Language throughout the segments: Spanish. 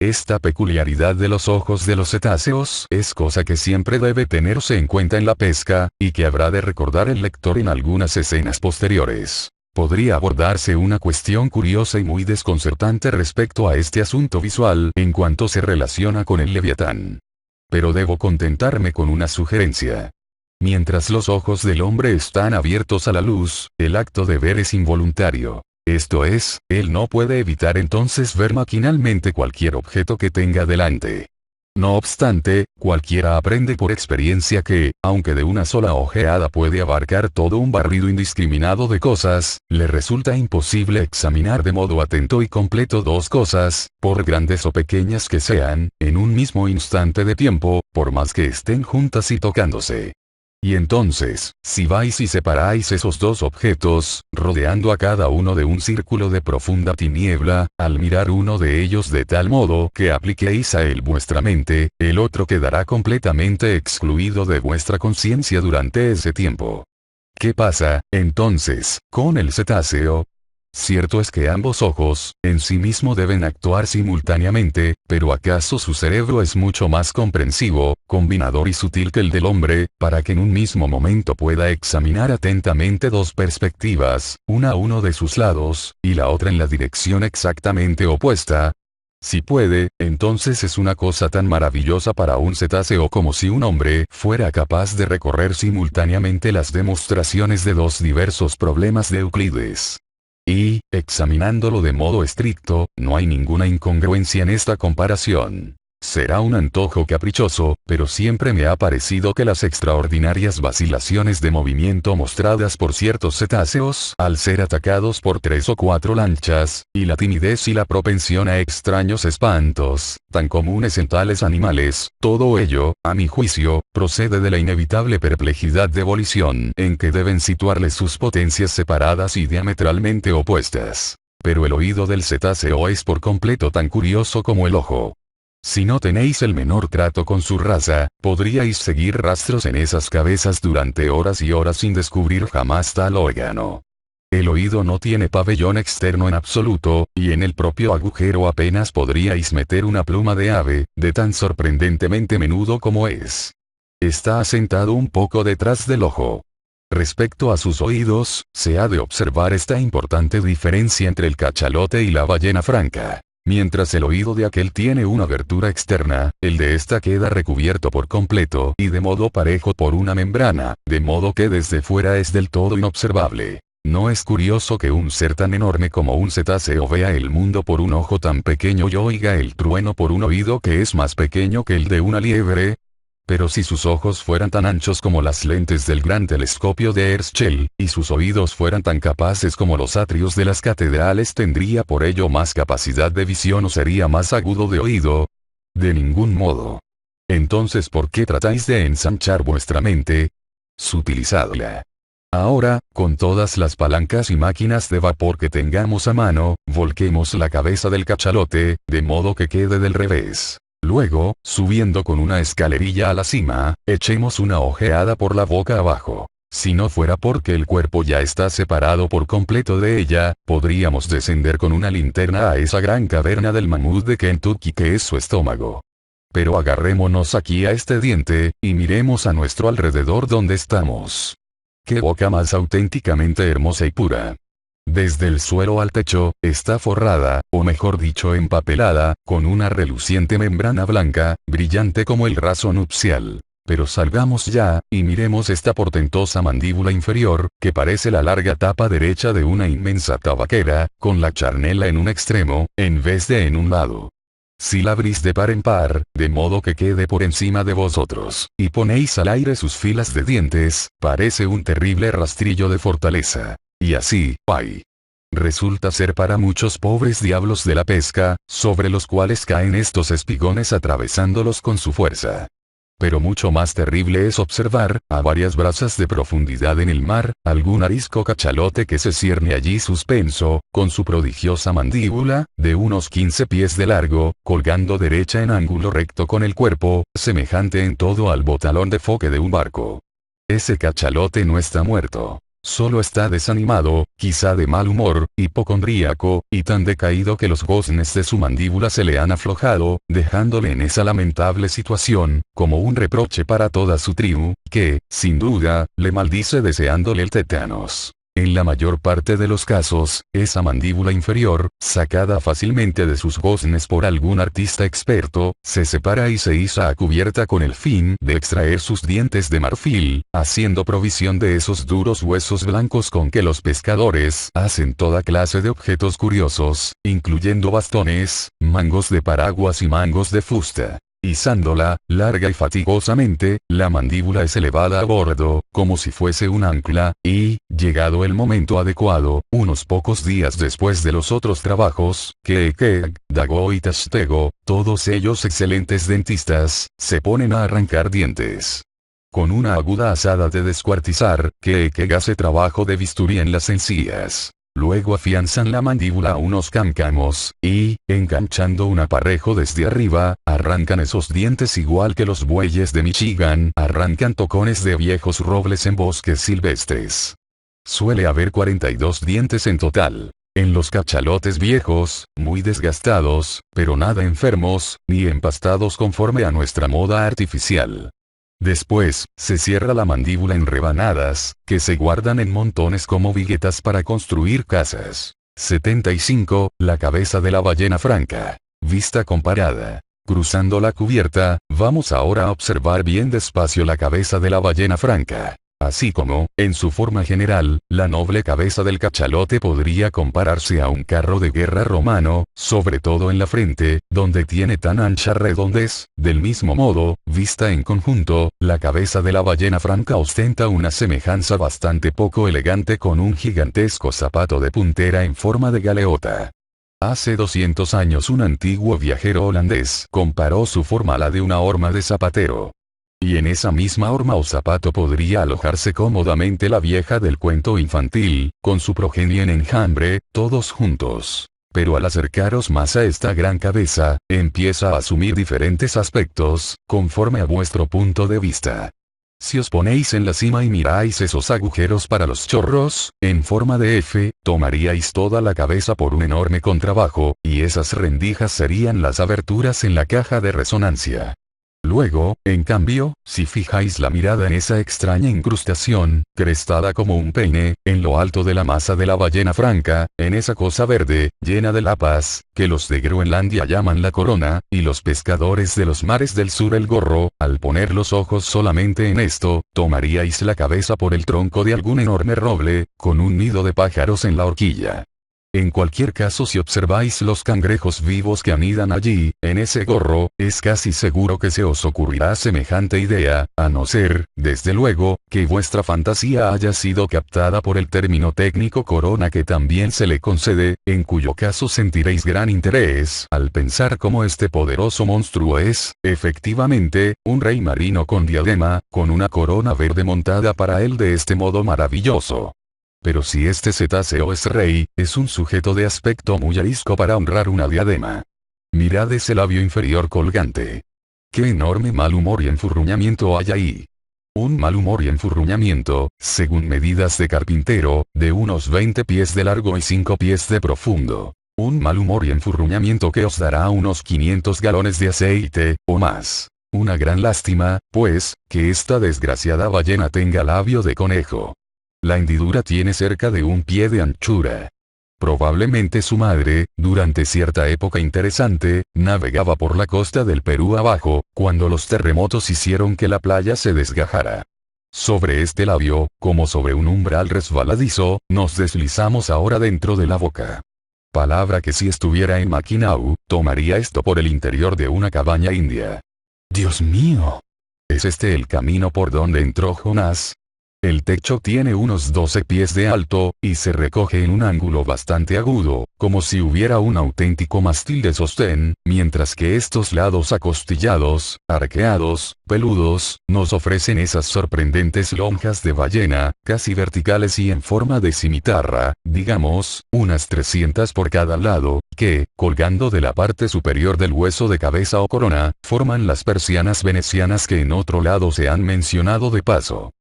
Esta peculiaridad de los ojos de los cetáceos es cosa que siempre debe tenerse en cuenta en la pesca, y que habrá de recordar el lector en algunas escenas posteriores. Podría abordarse una cuestión curiosa y muy desconcertante respecto a este asunto visual en cuanto se relaciona con el Leviatán. Pero debo contentarme con una sugerencia. Mientras los ojos del hombre están abiertos a la luz, el acto de ver es involuntario. Esto es, él no puede evitar entonces ver maquinalmente cualquier objeto que tenga delante. No obstante, cualquiera aprende por experiencia que, aunque de una sola ojeada puede abarcar todo un barrido indiscriminado de cosas, le resulta imposible examinar de modo atento y completo dos cosas, por grandes o pequeñas que sean, en un mismo instante de tiempo, por más que estén juntas y tocándose. Y entonces, si vais y separáis esos dos objetos, rodeando a cada uno de un círculo de profunda tiniebla, al mirar uno de ellos de tal modo que apliquéis a él vuestra mente, el otro quedará completamente excluido de vuestra conciencia durante ese tiempo. ¿Qué pasa, entonces, con el cetáceo? Cierto es que ambos ojos, en sí mismo deben actuar simultáneamente, pero ¿acaso su cerebro es mucho más comprensivo, combinador y sutil que el del hombre, para que en un mismo momento pueda examinar atentamente dos perspectivas, una a uno de sus lados, y la otra en la dirección exactamente opuesta? Si puede, entonces es una cosa tan maravillosa para un cetáceo como si un hombre fuera capaz de recorrer simultáneamente las demostraciones de dos diversos problemas de Euclides. Y, examinándolo de modo estricto, no hay ninguna incongruencia en esta comparación. Será un antojo caprichoso, pero siempre me ha parecido que las extraordinarias vacilaciones de movimiento mostradas por ciertos cetáceos al ser atacados por 3 o 4 lanchas, y la timidez y la propensión a extraños espantos, tan comunes en tales animales, todo ello, a mi juicio, procede de la inevitable perplejidad de volición en que deben situarles sus potencias separadas y diametralmente opuestas. Pero el oído del cetáceo es por completo tan curioso como el ojo. Si no tenéis el menor trato con su raza, podríais seguir rastros en esas cabezas durante horas y horas sin descubrir jamás tal órgano. El oído no tiene pabellón externo en absoluto, y en el propio agujero apenas podríais meter una pluma de ave, de tan sorprendentemente menudo como es. Está asentado un poco detrás del ojo. Respecto a sus oídos, se ha de observar esta importante diferencia entre el cachalote y la ballena franca. Mientras el oído de aquel tiene una abertura externa, el de esta queda recubierto por completo y de modo parejo por una membrana, de modo que desde fuera es del todo inobservable. ¿No es curioso que un ser tan enorme como un cetáceo vea el mundo por un ojo tan pequeño y oiga el trueno por un oído que es más pequeño que el de una liebre? Pero si sus ojos fueran tan anchos como las lentes del gran telescopio de Herschel, y sus oídos fueran tan capaces como los atrios de las catedrales, ¿tendría por ello más capacidad de visión o sería más agudo de oído? De ningún modo. Entonces, ¿por qué tratáis de ensanchar vuestra mente? Sutilizadla. Ahora, con todas las palancas y máquinas de vapor que tengamos a mano, volquemos la cabeza del cachalote, de modo que quede del revés. Luego, subiendo con una escalerilla a la cima, echemos una ojeada por la boca abajo. Si no fuera porque el cuerpo ya está separado por completo de ella, podríamos descender con una linterna a esa gran caverna del mamut de Kentucky que es su estómago. Pero agarrémonos aquí a este diente, y miremos a nuestro alrededor donde estamos. ¡Qué boca más auténticamente hermosa y pura! Desde el suelo al techo, está forrada, o mejor dicho empapelada, con una reluciente membrana blanca, brillante como el raso nupcial. Pero salgamos ya, y miremos esta portentosa mandíbula inferior, que parece la larga tapa derecha de una inmensa tabaquera, con la charnela en un extremo, en vez de en un lado. Si la abrís de par en par, de modo que quede por encima de vosotros, y ponéis al aire sus filas de dientes, parece un terrible rastrillo de fortaleza. Y así, ¡ay! Resulta ser para muchos pobres diablos de la pesca, sobre los cuales caen estos espigones atravesándolos con su fuerza. Pero mucho más terrible es observar, a varias brazas de profundidad en el mar, algún arisco cachalote que se cierne allí suspenso, con su prodigiosa mandíbula, de unos 15 pies de largo, colgando derecha en ángulo recto con el cuerpo, semejante en todo al botalón de foque de un barco. Ese cachalote no está muerto. Solo está desanimado, quizá de mal humor, hipocondríaco, y tan decaído que los goznes de su mandíbula se le han aflojado, dejándole en esa lamentable situación, como un reproche para toda su tribu, que, sin duda, le maldice deseándole el tétanos. En la mayor parte de los casos, esa mandíbula inferior, sacada fácilmente de sus goznes por algún artista experto, se separa y se iza a cubierta con el fin de extraer sus dientes de marfil, haciendo provisión de esos duros huesos blancos con que los pescadores hacen toda clase de objetos curiosos, incluyendo bastones, mangos de paraguas y mangos de fusta. Izándola, larga y fatigosamente, la mandíbula es elevada a bordo, como si fuese un ancla, y, llegado el momento adecuado, unos pocos días después de los otros trabajos, Keekeg, Dago y Tastego, todos ellos excelentes dentistas, se ponen a arrancar dientes. Con una aguda asada de descuartizar, Keekeg hace trabajo de bisturí en las encías. Luego afianzan la mandíbula a unos cáncamos, y, enganchando un aparejo desde arriba, arrancan esos dientes igual que los bueyes de Michigan arrancan tocones de viejos robles en bosques silvestres. Suele haber 42 dientes en total. En los cachalotes viejos, muy desgastados, pero nada enfermos, ni empastados conforme a nuestra moda artificial. Después, se cierra la mandíbula en rebanadas, que se guardan en montones como viguetas para construir casas. 75. La cabeza de la ballena franca. Vista comparada. Cruzando la cubierta, vamos ahora a observar bien despacio la cabeza de la ballena franca. Así como, en su forma general, la noble cabeza del cachalote podría compararse a un carro de guerra romano, sobre todo en la frente, donde tiene tan ancha redondez. Del mismo modo, vista en conjunto, la cabeza de la ballena franca ostenta una semejanza bastante poco elegante con un gigantesco zapato de puntera en forma de galeota. Hace 200 años un antiguo viajero holandés comparó su forma a la de una horma de zapatero. Y en esa misma horma o zapato podría alojarse cómodamente la vieja del cuento infantil, con su progenie en enjambre, todos juntos. Pero al acercaros más a esta gran cabeza, empieza a asumir diferentes aspectos, conforme a vuestro punto de vista. Si os ponéis en la cima y miráis esos agujeros para los chorros, en forma de F, tomaríais toda la cabeza por un enorme contrabajo, y esas rendijas serían las aberturas en la caja de resonancia. Luego, en cambio, si fijáis la mirada en esa extraña incrustación, crestada como un peine, en lo alto de la masa de la ballena franca, en esa cosa verde, llena de lapas, que los de Groenlandia llaman la corona, y los pescadores de los mares del sur el gorro, al poner los ojos solamente en esto, tomaríais la cabeza por el tronco de algún enorme roble, con un nido de pájaros en la horquilla. En cualquier caso, si observáis los cangrejos vivos que anidan allí, en ese gorro, es casi seguro que se os ocurrirá semejante idea, a no ser, desde luego, que vuestra fantasía haya sido captada por el término técnico corona que también se le concede, en cuyo caso sentiréis gran interés al pensar cómo este poderoso monstruo es, efectivamente, un rey marino con diadema, con una corona verde montada para él de este modo maravilloso. Pero si este cetáceo es rey, es un sujeto de aspecto muy arisco para honrar una diadema. Mirad ese labio inferior colgante. ¡Qué enorme mal humor y enfurruñamiento hay ahí! Un mal humor y enfurruñamiento, según medidas de carpintero, de unos 20 pies de largo y 5 pies de profundo. Un mal humor y enfurruñamiento que os dará unos 500 galones de aceite, o más. Una gran lástima, pues, que esta desgraciada ballena tenga labio de conejo. La hendidura tiene cerca de 1 pie de anchura. Probablemente su madre, durante cierta época interesante, navegaba por la costa del Perú abajo, cuando los terremotos hicieron que la playa se desgajara. Sobre este labio, como sobre un umbral resbaladizo, nos deslizamos ahora dentro de la boca. Palabra que si estuviera en Maquinau, tomaría esto por el interior de una cabaña india. ¡Dios mío! ¿Es este el camino por donde entró Jonás? El techo tiene unos 12 pies de alto, y se recoge en un ángulo bastante agudo, como si hubiera un auténtico mástil de sostén, mientras que estos lados acostillados, arqueados, peludos, nos ofrecen esas sorprendentes lonjas de ballena, casi verticales y en forma de cimitarra, digamos, unas 300 por cada lado, que, colgando de la parte superior del hueso de cabeza o corona, forman las persianas venecianas que en otro lado se han mencionado de paso.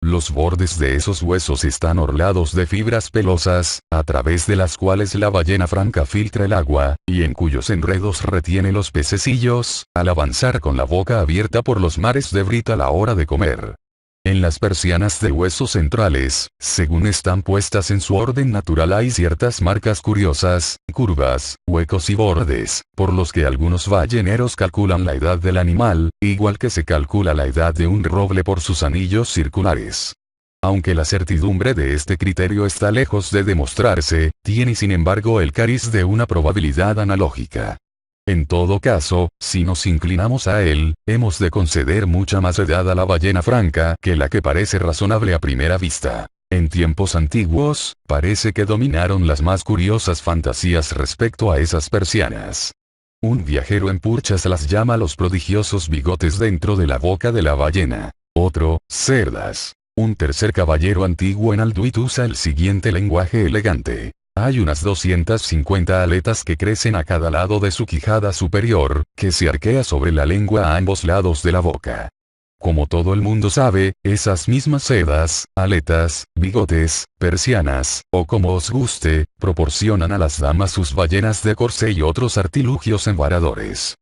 Los bordes de esos huesos están orlados de fibras pelosas, a través de las cuales la ballena franca filtra el agua, y en cuyos enredos retiene los pececillos, al avanzar con la boca abierta por los mares de Brit a la hora de comer. En las persianas de huesos centrales, según están puestas en su orden natural, hay ciertas marcas curiosas, curvas, huecos y bordes, por los que algunos balleneros calculan la edad del animal, igual que se calcula la edad de un roble por sus anillos circulares. Aunque la certidumbre de este criterio está lejos de demostrarse, tiene sin embargo el cariz de una probabilidad analógica. En todo caso, si nos inclinamos a él, hemos de conceder mucha más edad a la ballena franca que la que parece razonable a primera vista. En tiempos antiguos, parece que dominaron las más curiosas fantasías respecto a esas persianas. Un viajero en Purchas las llama los prodigiosos bigotes dentro de la boca de la ballena. Otro, cerdas. Un tercer caballero antiguo en Alduit usa el siguiente lenguaje elegante. Hay unas 250 aletas que crecen a cada lado de su quijada superior, que se arquea sobre la lengua a ambos lados de la boca. Como todo el mundo sabe, esas mismas sedas, aletas, bigotes, persianas, o como os guste, proporcionan a las damas sus ballenas de corsé y otros artilugios embaradores.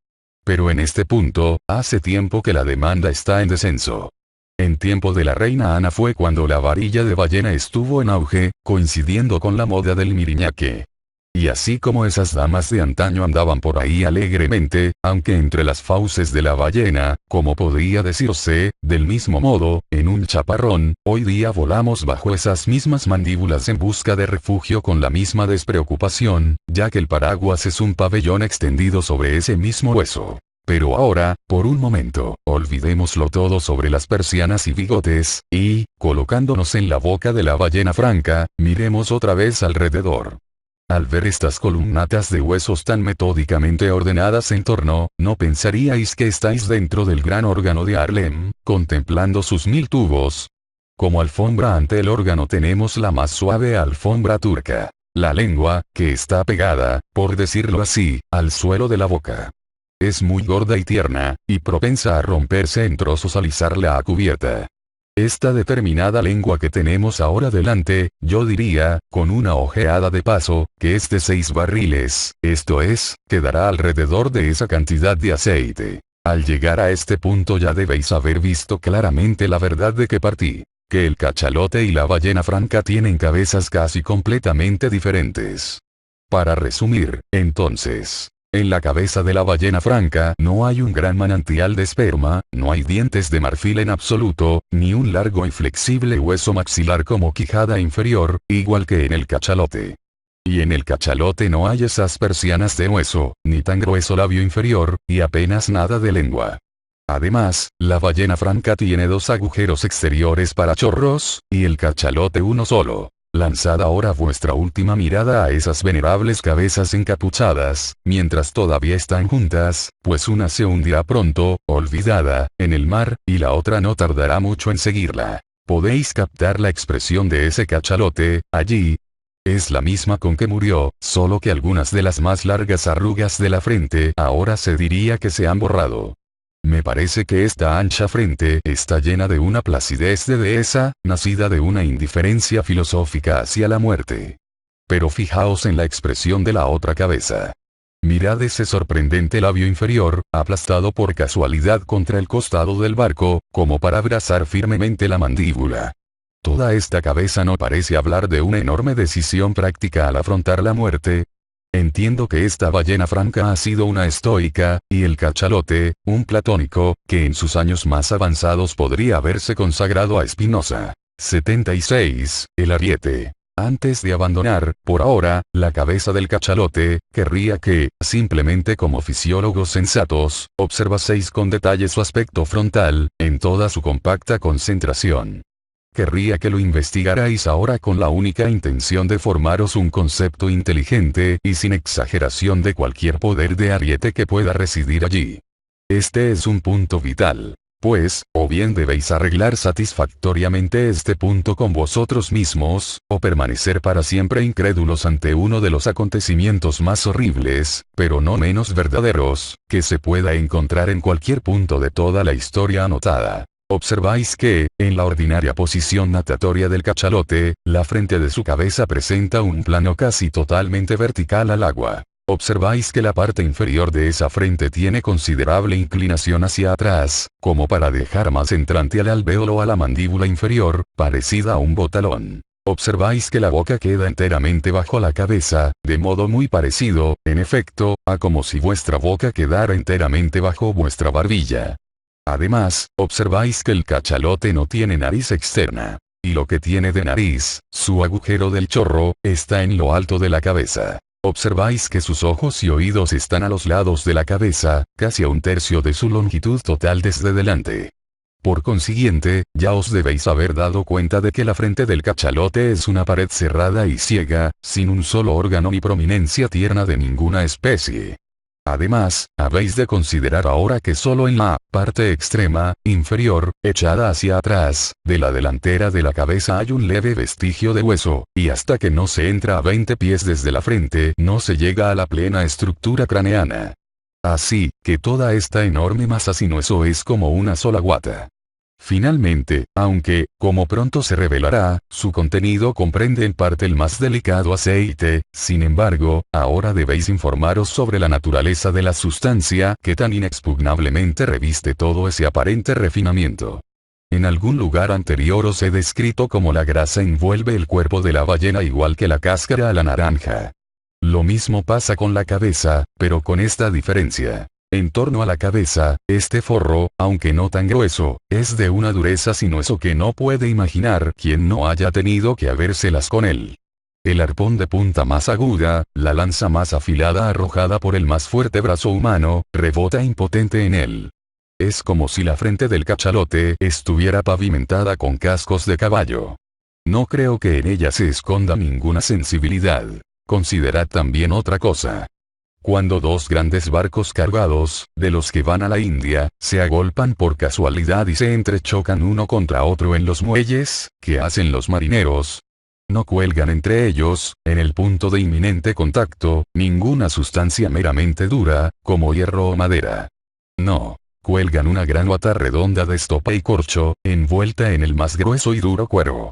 Pero en este punto, hace tiempo que la demanda está en descenso. En tiempo de la reina Ana fue cuando la varilla de ballena estuvo en auge, coincidiendo con la moda del miriñaque. Y así como esas damas de antaño andaban por ahí alegremente, aunque entre las fauces de la ballena, como podría decirse, del mismo modo, en un chaparrón, hoy día volamos bajo esas mismas mandíbulas en busca de refugio con la misma despreocupación, ya que el paraguas es un pabellón extendido sobre ese mismo hueso. Pero ahora, por un momento, olvidémoslo todo sobre las persianas y bigotes, y, colocándonos en la boca de la ballena franca, miremos otra vez alrededor. Al ver estas columnatas de huesos tan metódicamente ordenadas en torno, ¿no pensaríais que estáis dentro del gran órgano de Haarlem, contemplando sus 1000 tubos? Como alfombra ante el órgano tenemos la más suave alfombra turca. La lengua, que está pegada, por decirlo así, al suelo de la boca. Es muy gorda y tierna, y propensa a romperse en trozos al izarla a cubierta. Esta determinada lengua que tenemos ahora delante, yo diría, con una ojeada de paso, que es de 6 barriles, esto es, que dará alrededor de esa cantidad de aceite. Al llegar a este punto ya debéis haber visto claramente la verdad de que partí, que el cachalote y la ballena franca tienen cabezas casi completamente diferentes. Para resumir, entonces, en la cabeza de la ballena franca no hay un gran manantial de esperma, no hay dientes de marfil en absoluto, ni un largo y flexible hueso maxilar como quijada inferior, igual que en el cachalote. Y en el cachalote no hay esas persianas de hueso, ni tan grueso labio inferior, y apenas nada de lengua. Además, la ballena franca tiene 2 agujeros exteriores para chorros, y el cachalote uno solo. Lanzad ahora vuestra última mirada a esas venerables cabezas encapuchadas, mientras todavía están juntas, pues una se hundirá pronto, olvidada, en el mar, y la otra no tardará mucho en seguirla. ¿Podéis captar la expresión de ese cachalote, allí? Es la misma con que murió, solo que algunas de las más largas arrugas de la frente ahora se diría que se han borrado. Me parece que esta ancha frente está llena de una placidez de dehesa, nacida de una indiferencia filosófica hacia la muerte. Pero fijaos en la expresión de la otra cabeza. Mirad ese sorprendente labio inferior, aplastado por casualidad contra el costado del barco, como para abrazar firmemente la mandíbula. Toda esta cabeza no parece hablar de una enorme decisión práctica al afrontar la muerte. Entiendo que esta ballena franca ha sido una estoica, y el cachalote, un platónico, que en sus años más avanzados podría haberse consagrado a Spinoza. 76. El ariete. Antes de abandonar, por ahora, la cabeza del cachalote, querría que, simplemente como fisiólogos sensatos, observaseis con detalle su aspecto frontal, en toda su compacta concentración. Querría que lo investigarais ahora con la única intención de formaros un concepto inteligente y sin exageración de cualquier poder de ariete que pueda residir allí. Este es un punto vital. Pues, o bien debéis arreglar satisfactoriamente este punto con vosotros mismos, o permanecer para siempre incrédulos ante uno de los acontecimientos más horribles, pero no menos verdaderos, que se pueda encontrar en cualquier punto de toda la historia anotada. Observáis que, en la ordinaria posición natatoria del cachalote, la frente de su cabeza presenta un plano casi totalmente vertical al agua. Observáis que la parte inferior de esa frente tiene considerable inclinación hacia atrás, como para dejar más entrante al alvéolo a la mandíbula inferior, parecida a un botalón. Observáis que la boca queda enteramente bajo la cabeza, de modo muy parecido, en efecto, a como si vuestra boca quedara enteramente bajo vuestra barbilla. Además, observáis que el cachalote no tiene nariz externa. Y lo que tiene de nariz, su agujero del chorro, está en lo alto de la cabeza. Observáis que sus ojos y oídos están a los lados de la cabeza, casi a un tercio de su longitud total desde delante. Por consiguiente, ya os debéis haber dado cuenta de que la frente del cachalote es una pared cerrada y ciega, sin un solo órgano ni prominencia tierna de ninguna especie. Además, habéis de considerar ahora que solo en la parte extrema, inferior, echada hacia atrás, de la delantera de la cabeza hay un leve vestigio de hueso, y hasta que no se entra a 20 pies desde la frente no se llega a la plena estructura craneana. Así, que toda esta enorme masa sin hueso es como una sola guata. Finalmente, aunque, como pronto se revelará, su contenido comprende en parte el más delicado aceite, sin embargo, ahora debéis informaros sobre la naturaleza de la sustancia que tan inexpugnablemente reviste todo ese aparente refinamiento. En algún lugar anterior os he descrito cómo la grasa envuelve el cuerpo de la ballena igual que la cáscara a la naranja. Lo mismo pasa con la cabeza, pero con esta diferencia. En torno a la cabeza, este forro, aunque no tan grueso, es de una dureza sin hueso que no puede imaginar quien no haya tenido que habérselas con él. El arpón de punta más aguda, la lanza más afilada arrojada por el más fuerte brazo humano, rebota impotente en él. Es como si la frente del cachalote estuviera pavimentada con cascos de caballo. No creo que en ella se esconda ninguna sensibilidad. Considerad también otra cosa. Cuando dos grandes barcos cargados, de los que van a la India, se agolpan por casualidad y se entrechocan uno contra otro en los muelles, ¿qué hacen los marineros? No cuelgan entre ellos, en el punto de inminente contacto, ninguna sustancia meramente dura, como hierro o madera. No. Cuelgan una gran bata redonda de estopa y corcho, envuelta en el más grueso y duro cuero.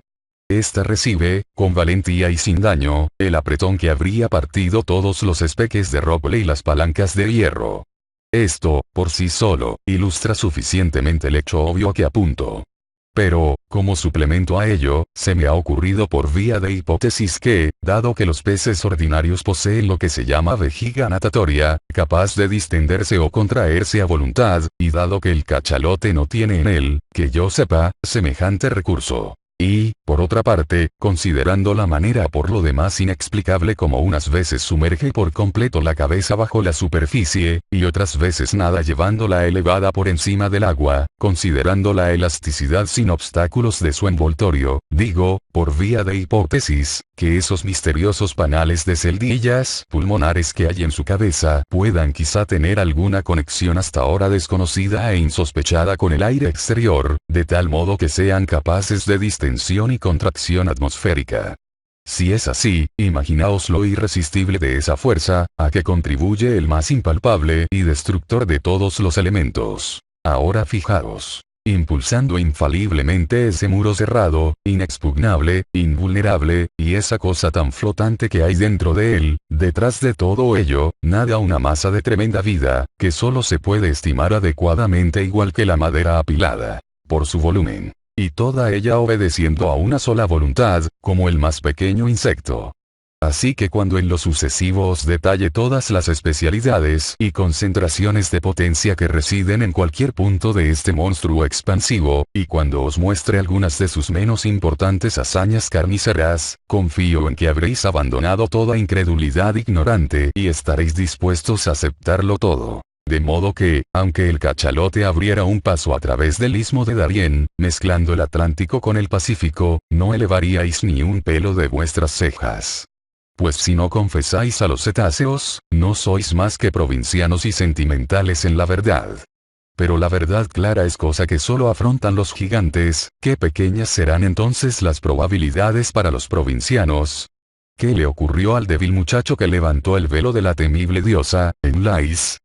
Esta recibe, con valentía y sin daño, el apretón que habría partido todos los espeques de roble y las palancas de hierro. Esto, por sí solo, ilustra suficientemente el hecho obvio a que apunto. Pero, como suplemento a ello, se me ha ocurrido por vía de hipótesis que, dado que los peces ordinarios poseen lo que se llama vejiga natatoria, capaz de distenderse o contraerse a voluntad, y dado que el cachalote no tiene en él, que yo sepa, semejante recurso. Y, por otra parte, considerando la manera por lo demás inexplicable como unas veces sumerge por completo la cabeza bajo la superficie, y otras veces nada llevándola elevada por encima del agua, considerando la elasticidad sin obstáculos de su envoltorio, digo, por vía de hipótesis, que esos misteriosos panales de celdillas pulmonares que hay en su cabeza puedan quizá tener alguna conexión hasta ahora desconocida e insospechada con el aire exterior, de tal modo que sean capaces de distensión y contracción atmosférica. Si es así, imaginaos lo irresistible de esa fuerza, a que contribuye el más impalpable y destructor de todos los elementos. Ahora fijaos. Impulsando infaliblemente ese muro cerrado, inexpugnable, invulnerable, y esa cosa tan flotante que hay dentro de él, detrás de todo ello, nada una masa de tremenda vida, que solo se puede estimar adecuadamente igual que la madera apilada, por su volumen. Y toda ella obedeciendo a una sola voluntad, como el más pequeño insecto. Así que cuando en lo sucesivo os detalle todas las especialidades y concentraciones de potencia que residen en cualquier punto de este monstruo expansivo, y cuando os muestre algunas de sus menos importantes hazañas carniceras, confío en que habréis abandonado toda incredulidad ignorante y estaréis dispuestos a aceptarlo todo. De modo que, aunque el cachalote abriera un paso a través del istmo de Darién, mezclando el Atlántico con el Pacífico, no elevaríais ni un pelo de vuestras cejas. Pues si no confesáis a los cetáceos, no sois más que provincianos y sentimentales en la verdad. Pero la verdad clara es cosa que solo afrontan los gigantes, ¿qué pequeñas serán entonces las probabilidades para los provincianos? ¿Qué le ocurrió al débil muchacho que levantó el velo de la temible diosa, en Lais,